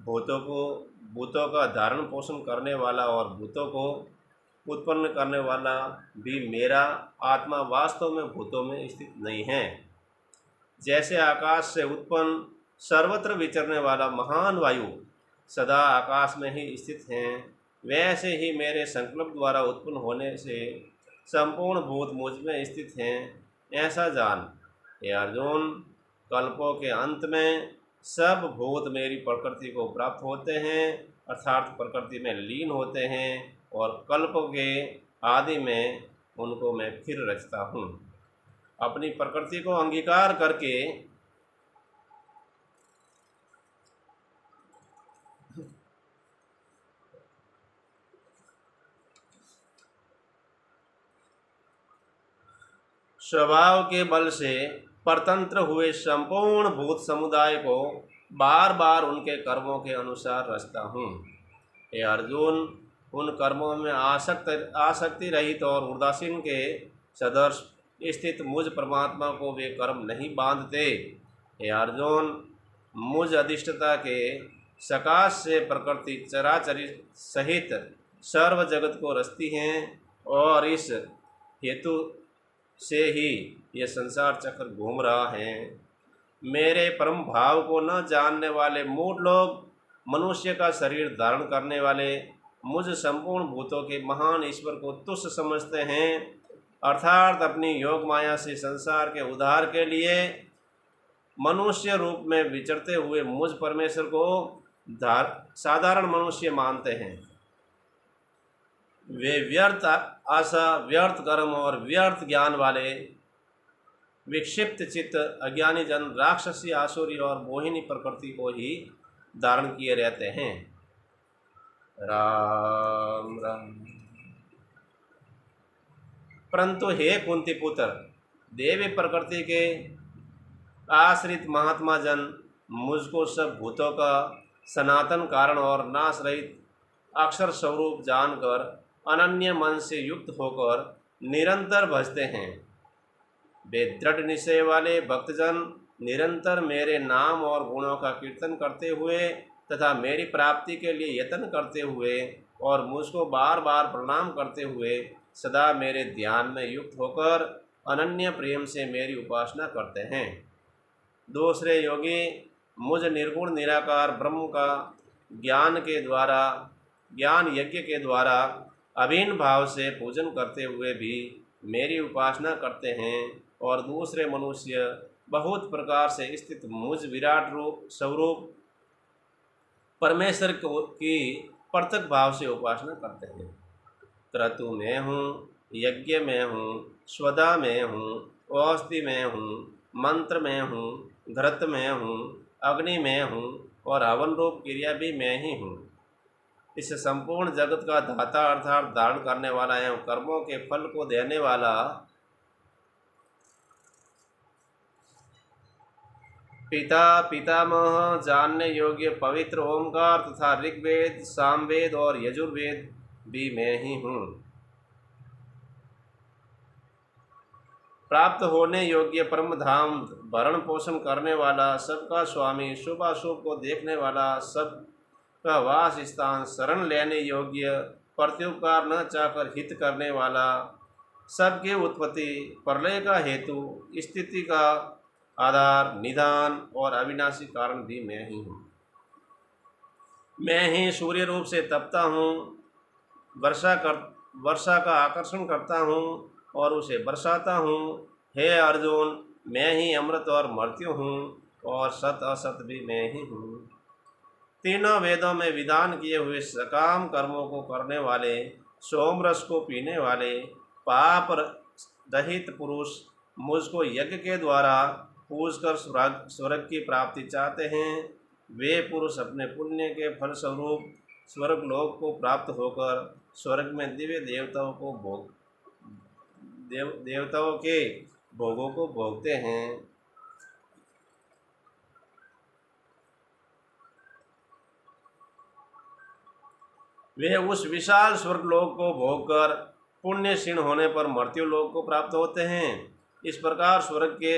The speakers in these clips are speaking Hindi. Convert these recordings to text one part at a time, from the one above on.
भूतों का धारण पोषण करने वाला और भूतों को उत्पन्न करने वाला भी मेरा आत्मा वास्तव में भूतों में स्थित नहीं है। जैसे आकाश से उत्पन्न सर्वत्र विचरने वाला महान वायु सदा आकाश में ही स्थित हैं, वैसे ही मेरे संकल्प द्वारा उत्पन्न होने से संपूर्ण भूत मुझ में स्थित हैं, ऐसा जान। हे अर्जुन, कल्पों के अंत में सब भूत मेरी प्रकृति को प्राप्त होते हैं, अर्थात प्रकृति में लीन होते हैं, और कल्प के आदि में उनको मैं फिर रचता हूँ। अपनी प्रकृति को अंगीकार करके स्वभाव के बल से परतंत्र हुए संपूर्ण भूत समुदाय को बार बार उनके कर्मों के अनुसार रचता हूँ। हे अर्जुन, उन कर्मों में आसक्ति रहित और उदासीन के सदर्श स्थित मुझ परमात्मा को वे कर्म नहीं बांधते। हे अर्जुन, मुझ अधिष्ठता के सकाश से प्रकृति चराचरी सहित सर्व जगत को रचती हैं, और इस हेतु से ही यह संसार चक्र घूम रहा है। मेरे परम भाव को न जानने वाले मूढ़ लोग मनुष्य का शरीर धारण करने वाले मुझ संपूर्ण भूतों के महान ईश्वर को तुच्छ समझते हैं, अर्थात अपनी योग माया से संसार के उद्धार के लिए मनुष्य रूप में विचरते हुए मुझ परमेश्वर को साधारण मनुष्य मानते हैं। वे व्यर्थ आशा, व्यर्थ कर्म और व्यर्थ ज्ञान वाले विक्षिप्त चित्त अज्ञानी जन राक्षसी, आसुरी और मोहिनी प्रकृति को ही धारण किए रहते हैं। राम राम। परंतु हे कुंती पुत्र, देवी प्रकृति के आश्रित महात्मा जन मुझको सब भूतों का सनातन कारण और नाश रहित अक्षर स्वरूप जानकर अनन्य मन से युक्त होकर निरंतर भजते हैं। वे दृढ़ निश्चय वाले भक्तजन निरंतर मेरे नाम और गुणों का कीर्तन करते हुए तथा मेरी प्राप्ति के लिए यत्न करते हुए और मुझको बार बार प्रणाम करते हुए सदा मेरे ध्यान में युक्त होकर अनन्य प्रेम से मेरी उपासना करते हैं। दूसरे योगी मुझ निर्गुण निराकार ब्रह्म का ज्ञान यज्ञ के द्वारा अभिन्न भाव से पूजन करते हुए भी मेरी उपासना करते हैं, और दूसरे मनुष्य बहुत प्रकार से स्थित मुझ विराट रूप स्वरूप परमेश्वर की प्रत्यक्ष भाव से उपासना करते हैं। क्रतु में हूँ, यज्ञ में हूँ, स्वदा में हूँ, औषधि में हूँ, मंत्र में हूँ, घृत में हूँ, अग्नि में हूँ, और हवन रूप क्रिया भी मैं ही हूँ। इस संपूर्ण जगत का दाता अर्थात धारण करने वाला एवं कर्मों के फल को देने वाला पिता पितामह जानने योग्य पवित्र ओंकार तथा ऋग्वेद, सामवेद और यजुर्वेद भी मैं ही हूँ। प्राप्त होने योग्य परम धाम भरण पोषण करने वाला, सबका स्वामी, शुभ अशुभ को देखने वाला, सबका वास स्थान, शरण लेने योग्य, प्रत्युपकार न चाहकर हित करने वाला, सबके उत्पत्ति प्रलय का हेतु, स्थिति का आधार, निदान और अविनाशी कारण भी मैं ही हूँ। मैं ही सूर्य रूप से तपता हूँ, वर्षा का आकर्षण करता हूँ और उसे बरसाता हूँ। हे अर्जुन, मैं ही अमृत और मृत्यु हूँ, और सत असत भी मैं ही हूँ। तीनों वेदों में विधान किए हुए सकाम कर्मों को करने वाले, सोमरस को पीने वाले, पाप रहित पुरुष मुझको यज्ञ के द्वारा पूजकर स्वर्ग की प्राप्ति चाहते हैं। वे पुरुष अपने पुण्य के फलस्वरूप स्वर्ग लोक को प्राप्त होकर स्वर्ग में दिव्य देवताओं के भोगों को भोगते हैं। वे उस विशाल स्वर्ग लोक को भोगकर पुण्य क्षीण होने पर मर्त्य लोक को प्राप्त होते हैं। इस प्रकार स्वर्ग के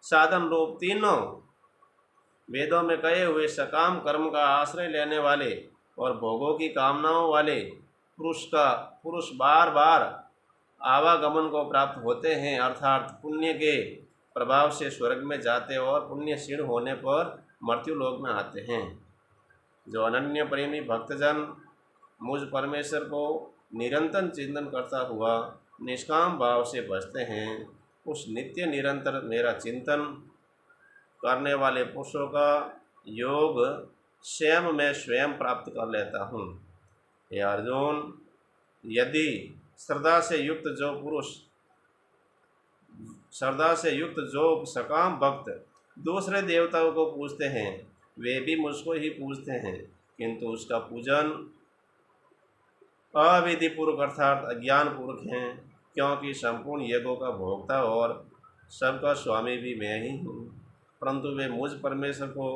साधन रूप तीनों वेदों में कहे हुए सकाम कर्म का आश्रय लेने वाले और भोगों की कामनाओं वाले पुरुष बार बार आवागमन को प्राप्त होते हैं, अर्थात पुण्य के प्रभाव से स्वर्ग में जाते और पुण्य क्षीण होने पर मृत्यु लोक में आते हैं। जो अनन्य प्रेमी भक्तजन मुझ परमेश्वर को निरंतर चिंतन करता हुआ निष्काम भाव से बसते हैं, उस नित्य निरंतर मेरा चिंतन करने वाले पुरुषों का योग स्वयं मैं स्वयं प्राप्त कर लेता हूँ। हे अर्जुन, यदि श्रद्धा से युक्त जो सकाम भक्त दूसरे देवताओं को पूजते हैं, वे भी मुझको ही पूजते हैं, किंतु उसका पूजन अविधि पूर्वक अर्थात अज्ञान पूर्वक हैं, क्योंकि संपूर्ण यज्ञों का भोक्ता और सबका स्वामी भी मैं ही हूँ, परंतु वे मुझ परमेश्वर को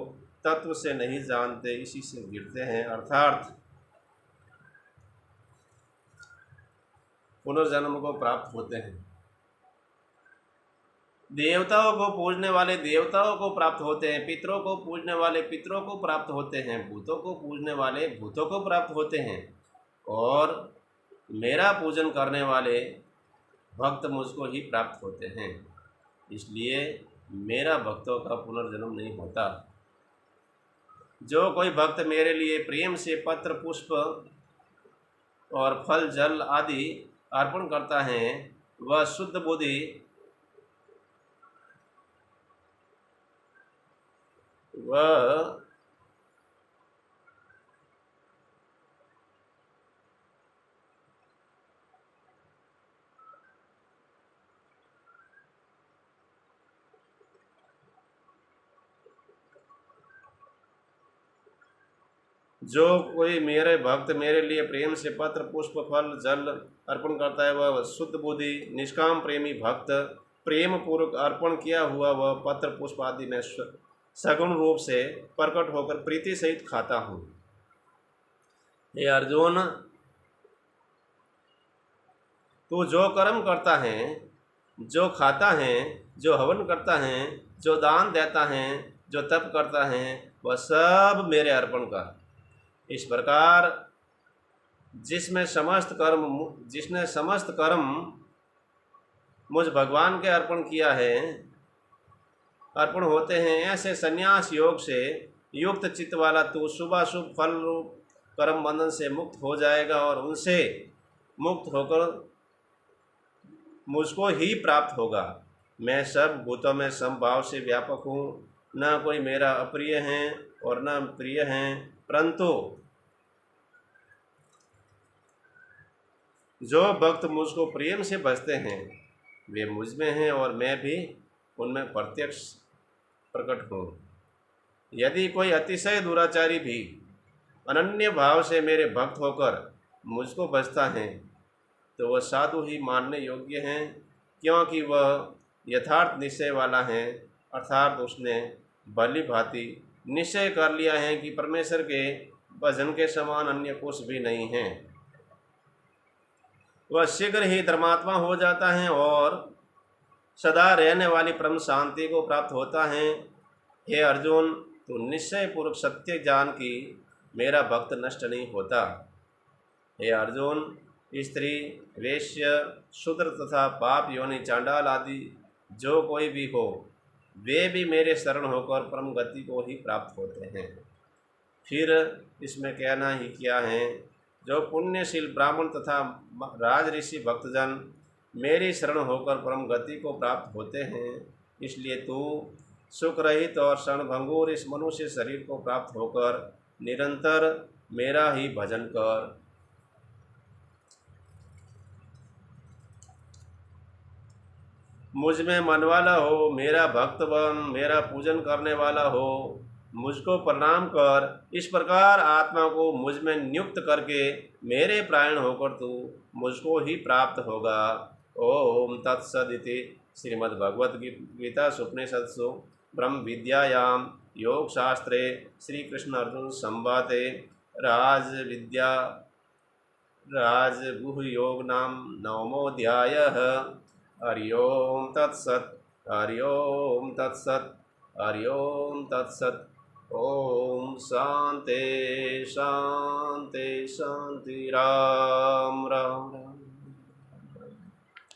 तत्व से नहीं जानते, इसी से गिरते हैं, अर्थात पुनर्जन्म को प्राप्त होते हैं। देवताओं को पूजने वाले देवताओं को प्राप्त होते हैं, पितरों को पूजने वाले पितरों को प्राप्त होते हैं, भूतों को पूजने वाले भूतों को प्राप्त होते हैं, और मेरा पूजन करने वाले भक्त मुझको ही प्राप्त होते हैं। इसलिए मेरा भक्तों का पुनर्जन्म नहीं होता। जो कोई भक्त मेरे लिए प्रेम से पत्र पुष्प और फल जल आदि अर्पण करता है, वह शुद्ध बुद्धि वह जो कोई मेरे भक्त मेरे लिए प्रेम से पत्र पुष्प फल जल अर्पण करता है, वह शुद्ध बुद्धि निष्काम प्रेमी भक्त प्रेम पूर्वक अर्पण किया हुआ वह पत्र पुष्प आदि में सगुण रूप से प्रकट होकर प्रीति सहित खाता हूँ। हे अर्जुन, तू जो कर्म करता है, जो खाता है, जो हवन करता है, जो दान देता है, जो तप करता है, वह सब मेरे अर्पण कर। इस प्रकार जिसने समस्त कर्म मुझ भगवान के अर्पण होते हैं, ऐसे संन्यास योग से युक्त चित्त वाला तू शुभाशुभ फल रूप कर्म बंधन से मुक्त हो जाएगा और उनसे मुक्त होकर मुझको ही प्राप्त होगा। मैं सब भूतों में समभाव से व्यापक हूँ, न कोई मेरा अप्रिय है और न प्रिय है, परंतु जो भक्त मुझको प्रेम से भजते हैं वे मुझ में हैं और मैं भी उनमें प्रत्यक्ष प्रकट हूँ। यदि कोई अतिशय दुराचारी भी अनन्य भाव से मेरे भक्त होकर मुझको भजता है तो वह साधु ही मानने योग्य हैं, क्योंकि वह यथार्थ निश्चय वाला है, अर्थात उसने भली भांति निश्चय कर लिया है कि परमेश्वर के भजन के समान अन्य कुछ भी नहीं है। वह शीघ्र ही धर्मात्मा हो जाता है और सदा रहने वाली परम शांति को प्राप्त होता है। हे अर्जुन, तू निश्चय पूर्वक सत्य जान कि मेरा भक्त नष्ट नहीं होता। हे अर्जुन, स्त्री वेश्य शूद्र तथा पाप योनि चांडाल आदि जो कोई भी हो, वे भी मेरे शरण होकर परम गति को ही प्राप्त होते हैं। फिर इसमें कहना ही क्या है, जो पुण्यशील ब्राह्मण तथा राज ऋषि भक्तजन मेरी शरण होकर परम गति को प्राप्त होते हैं, इसलिए तू सुख रहित और क्षणभंगुर इस मनुष्य शरीर को प्राप्त होकर निरंतर मेरा ही भजन कर। मुझ में मन वाला हो, मेरा भक्त बन, मेरा पूजन करने वाला हो, मुझको प्रणाम कर। इस प्रकार आत्मा को मुझ में नियुक्त करके मेरे प्रायण होकर तू मुझको ही प्राप्त होगा। ओम तत्सदिति श्रीमद्भगवद गीता उपनिषत्सु ब्रह्म विद्यायाम योग शास्त्रे श्री कृष्ण अर्जुन संवादे राजगुह योग नाम नवमोऽध्यायः। हरि ओम तत्सत्, हरि ओम तत्सत्, हरि ओम तत्सत्। ओम शांति शांति शांति। राधे